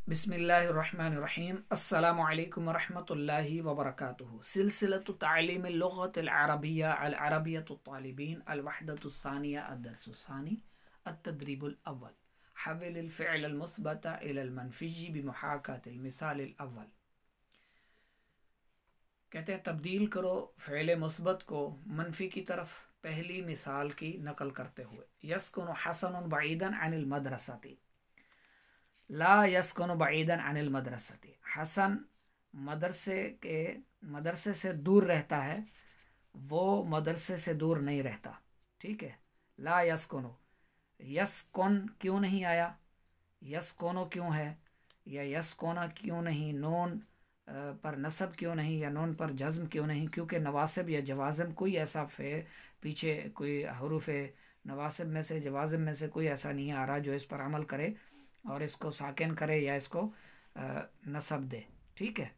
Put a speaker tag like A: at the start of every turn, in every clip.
A: बिस्मिल्लाहिर्रहमानिर्रहीम। अस्सलामु अलैकुम वरहमतुल्लाहि वबरकातुहू। सिलसिलतु तालीम लुग़्गत अल-अरबिय्या अल-अरबिय्यतु तालिबीन अल-वहदतु सानिया अद-दर्सु सानी अत-तदरीबुल अव्वल हव्विल अल-फ़िअल अल-मुस्बत इला अल-मनफ़ी बिमुहाकात अल-मिसाल अल-अव्वल। कहते हैं तब्दील करो फ़िअल मुस्बत को मनफी की तरफ पहली मिसाल की नकल करते हुए। यस्कुनु हसनुन बईदन अनिल मदरसती। ला यस्कुनु बईदन अनिल मदरसती। हसन मदरसे से दूर रहता है, वो मदरसे से दूर नहीं रहता। ठीक है। ला यस्कुनु, यस्कुन क्यों नहीं आया, यस्कुनु क्यों है, या यस्कुना क्यों नहीं, नून पर नसब क्यों नहीं, या नून पर जज्म क्यों नहीं, क्योंकि नवासिब या जवाज़िम कोई ऐसा पीछे कोई हरूफ नवासिब में से जवाज़िम में से कोई ऐसा नहीं आ रहा जो इस पर अमल करे और इसको साकिन करे या इसको नसब दे। ठीक है,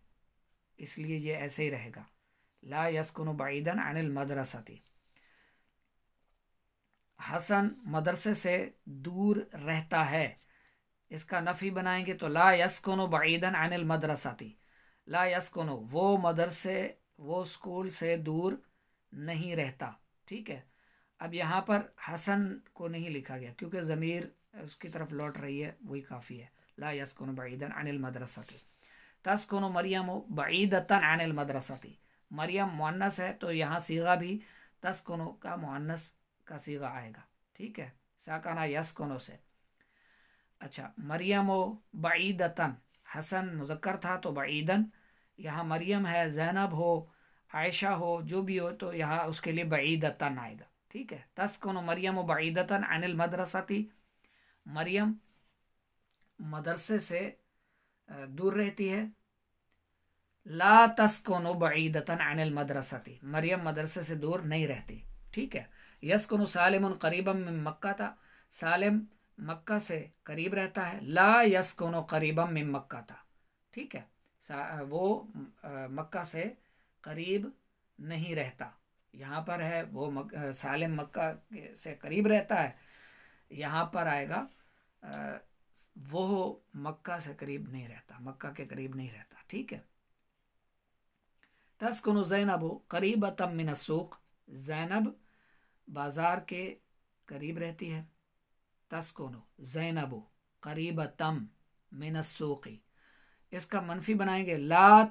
A: इसलिए ये ऐसे ही रहेगा। ला यस्कुनु बईदन अनिल मदरसती। हसन मदरसे से दूर रहता है, इसका नफी बनाएंगे तो ला यस्कुनु बईदन अनिल मदरसती। ला यस्कुनु, वो स्कूल से दूर नहीं रहता। ठीक है। अब यहाँ पर हसन को नहीं लिखा गया क्योंकि ज़मीर उसकी तरफ लौट रही है, वही काफ़ी है। ला यस्कुनु बईदन अनिल मदरसती। तस्कुनु मरियम बईदतन अनिल मदरसती। मरियम मुअन्नस है तो यहाँ सीगा भी तस्कुनु का मुअन्नस का सीगा आएगा। ठीक है, साकाना यस्कुनु से। अच्छा, मरियम बईदतन, हसन मुज़क्कर था तो बईदन, यहाँ मरियम है, ज़ैनब हो, आयशा हो, जो भी हो तो यहाँ उसके लिए बईदतन आएगा। ठीक है। तस्कुनु मरियम बईदतन अनिल मदरसती। मरियम मदरसे से दूर रहती है। ला तस्कुनु बईदतन अनिल मदरसती। मरियम मदरसे से दूर नहीं रहती। ठीक है। यस्कुनु सालिमुन करीबम मिन मक्का था। सालिम मक्का से करीब रहता है। ला यस्कुनु करीबम मिन मक्का था। ठीक है, वो मक्का से करीब नहीं रहता। यहाँ पर है वो सालिम मक्का से करीब रहता है, यहाँ पर आएगा वो मक्का से करीब नहीं रहता, मक्का के करीब नहीं रहता। ठीक है। तस्कुनु ज़ैनबु करीबतम मिन अस्सूक। ज़ैनब बाजार के करीब रहती है। तस्कुनु ज़ैनबु करीबतम मिन अस्सूकी। इसका मनफी बनाएंगे ला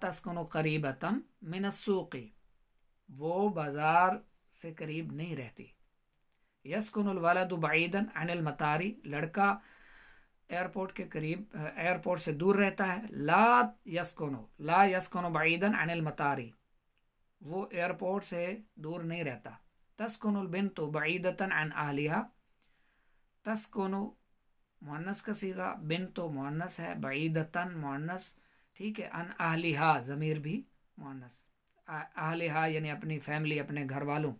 A: तस्कुनु करीबतम मिन अस्सूकी। वो बाजार से करीब नहीं रहती। यस्कुनुल वलदु बईदन अनिल मतारी। लड़का एयरपोर्ट के करीब, एयरपोर्ट से दूर रहता है। ला यस्कुनु बईदन अनिल मतारी, वो एयरपोर्ट से दूर नहीं रहता। तस्कुनुल बिन्तु बईदतन अन अहलिहा। तस्कुनु मुअन्नस का सीगा, बिन्तु मुअन्नस है, बईदतन मुअन्नस। ठीक है। अन अहलिहा ज़मीर भी मुअन्नस। अहलिहा यानी अपनी फैमिली, अपने घर वालों।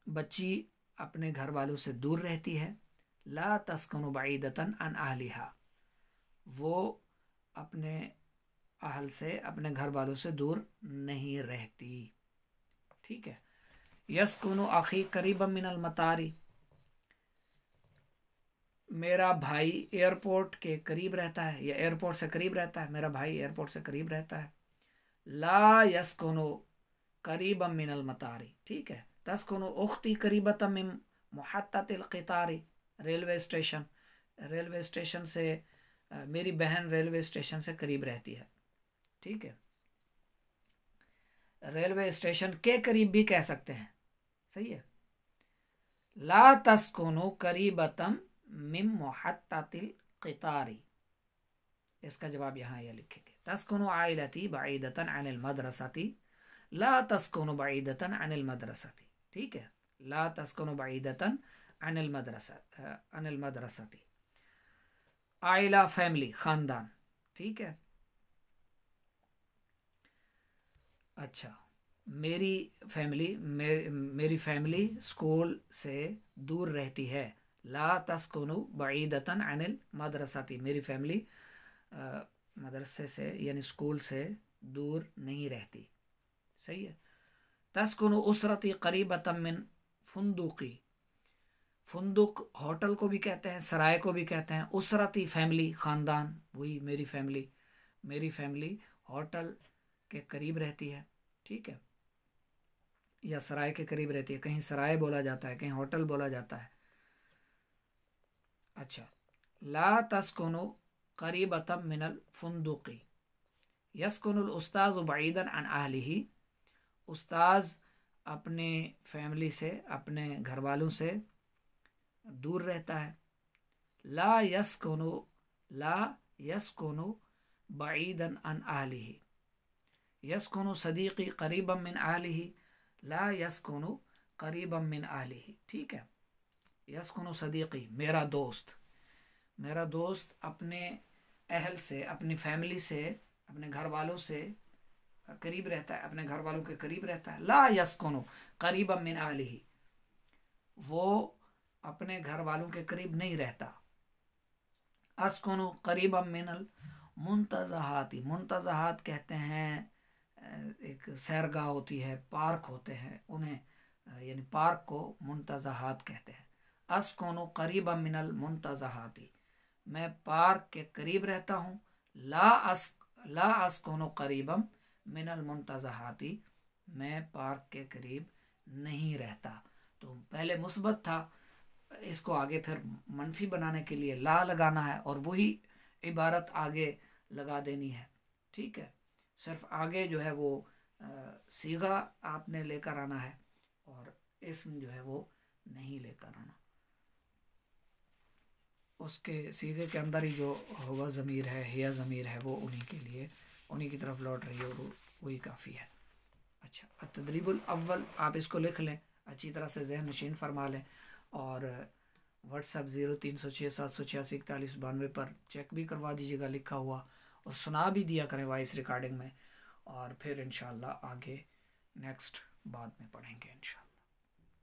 A: बच्ची अपने घर वालों से दूर रहती है। ला तस्कुनु बईदतन अन अहलिहा, वो अपने अहल से, अपने घर वालों से दूर नहीं रहती। ठीक है। यस्कुनु अखी करीबम मिनल मतारी। मेरा भाई एयरपोर्ट के करीब रहता है या एयरपोर्ट से करीब रहता है, मेरा भाई एयरपोर्ट से करीब रहता है। ला यस्कुनु करीबम मिनल मतारी। ठीक है। तस्कुनु उख्ती करीबतम मिन मुहत्ततिल क़ितारी। रेलवे स्टेशन से मेरी बहन रेलवे स्टेशन से करीब रहती है। ठीक है। रेलवे स्टेशन के करीब भी कह सकते हैं, सही है। ला तस्कुनु करीबतम मिन मुहत्ततिल क़ितारी, इसका जवाब यहाँ यह लिखेंगे। तस्कुनु आइलती बईदतन अनिल मदरसती। ला तस्कुनु बईदतन अनिल मदरसती। ठीक है। ला तस्कुनु बईदतन अनिल मदरसती। आइला फैमिली, खानदान। ठीक है। अच्छा, मेरी फैमिली स्कूल से दूर रहती है। ला तस्कुनु बईदतन अनिल मदरसती। मेरी फैमिली मदरसे से यानी स्कूल से दूर नहीं रहती। सही है। तस्कुनु उसरती करीबतम मिन फुंदुकी। फुंदुक होटल को भी कहते हैं, सराय को भी कहते हैं। उसरती फैमिली, ख़ानदान, वही मेरी फैमिली। मेरी फैमिली होटल के करीब रहती है, ठीक है, या सराय के करीब रहती है। कहीं सराय बोला जाता है, कहीं होटल बोला जाता है। अच्छा, ला तस्कुनु करीबतम मिनल फुंदुकी यस्कुनुल उस्ताद बईदन अन अहलिही। उस्ताज अपने फैमिली से, अपने घर वालों से दूर रहता है। ला यस्कुनु बईदन अन अहलिही यस्कुनु सदीकी करीबम मिन अहलिही। ला यस्कुनु करीबम मिन अहलिही, ठीक है। यस्कुनु सदीकी, मेरा दोस्त, मेरा दोस्त अपने अहल से, अपनी फैमिली से, अपने घर वालों से करीब रहता है, अपने घर वालों के करीब रहता है। ला यस्कुनु करीबम मिन अहलिही, वो अपने घर वालों के करीब नहीं रहता। अस्कुनु करीबम मिनल मुंतज़हाती, मुंतज़हात कहते हैं एक सैरगाह होती है, पार्क होते हैं, उन्हें यानी पार्क को मुंतज़हात कहते हैं। अस्कुनु करीबम मिनल मुंतज़हाती, मैं पार्क के करीब रहता हूँ। ला अस्कुनु करीबम मिनल मुंतज़हाती, मैं पार्क के करीब नहीं रहता। तो पहले मुस्बत था, इसको आगे फिर मनफी बनाने के लिए ला लगाना है और वही इबारत आगे लगा देनी है, ठीक है। सिर्फ आगे जो है वो सीगा आपने लेकर आना है और इसम जो है वो नहीं लेकर आना। उसके सीगे के अंदर ही जो हुआ ज़मीर है, हिया ज़मीर है, वो उन्हीं के लिए, उन्हीं की तरफ लौट रही है और वही काफ़ी है। अच्छा, तदरीबुल अव्वल आप इसको लिख लें, अच्छी तरह से जहन नशीन फरमा लें और व्हाट्सएप 0306786142 पर चेक भी करवा दीजिएगा लिखा हुआ, और सुना भी दिया करें वॉइस रिकॉर्डिंग में। और फिर इंशाल्लाह आगे नेक्स्ट बाद में पढ़ेंगे इंशाल्लाह।